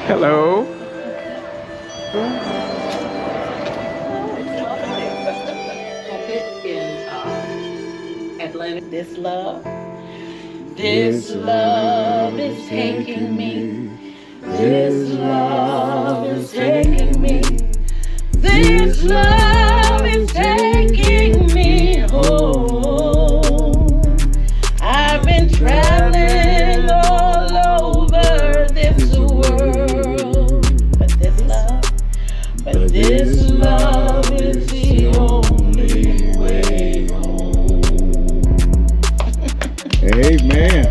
Hello. In Atlanta. This love is taking me. This love is taking me. This love is taking me home. I've been traveling all over this world, but this love is the only way home. Amen.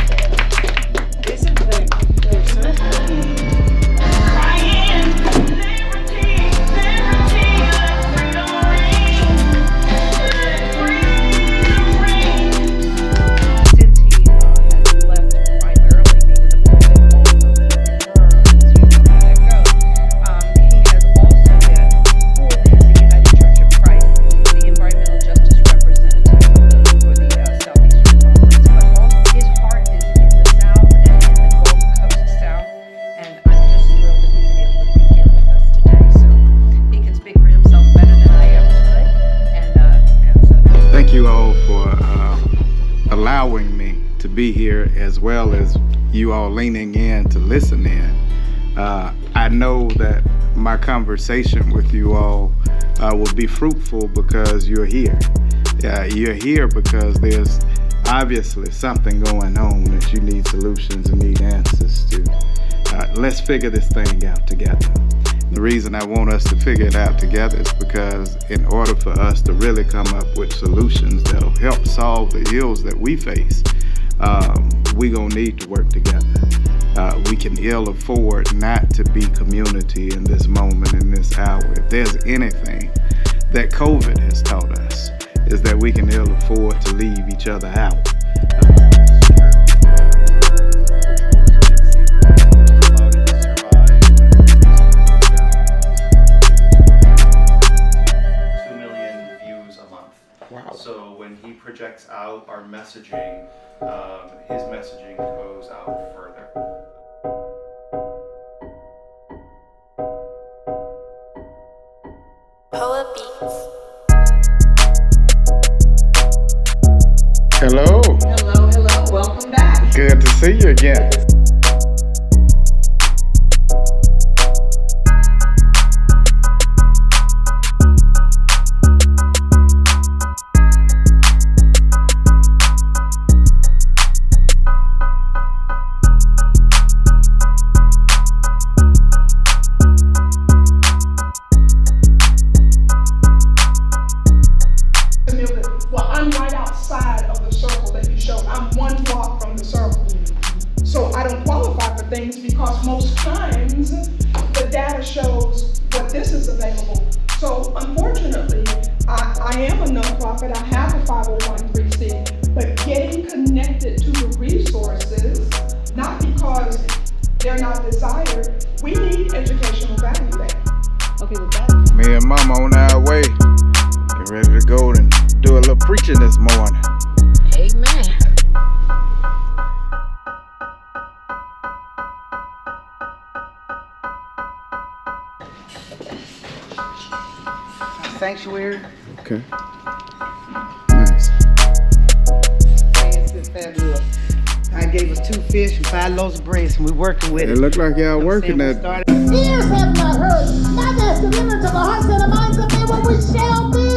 Allowing me to be here, as well as you all leaning in to listen in. I know that my conversation with you all will be fruitful because you're here. You're here because there's obviously something going on that you need solutions and need answers to. Let's figure this thing out together. The reason I want us to figure it out together is because in order for us to really come up with solutions that'll help solve the ills that we face, we're going to need to work together. We can ill afford not to be community in this moment, in this hour. If there's anything that COVID has taught us, is that we can ill afford to leave each other out. Wow. So when he projects out our messaging, his messaging goes out further. Poet Beats. Hello. Hello. Welcome back. Good to see you again. Well, I'm right outside of the circle that you showed. I'm 1 block from the circle. So I don't qualify for things because most times the data shows what this is available. So unfortunately, I am a nonprofit. I have a 501(c)(3), but getting connected to the resources, not because they're not desired, we need educational value there. Okay, with that. Me and Mama on our way. Get ready to go and do a little preaching this morning. Amen. Sanctuary. Okay. Nice. It's been fabulous. God gave us 2 fish and 5 loaves of bread, and we're working with It it. looked like y'all working We at. started Ears have not heard, neither has the image of the hearts and the minds of men what we shall be.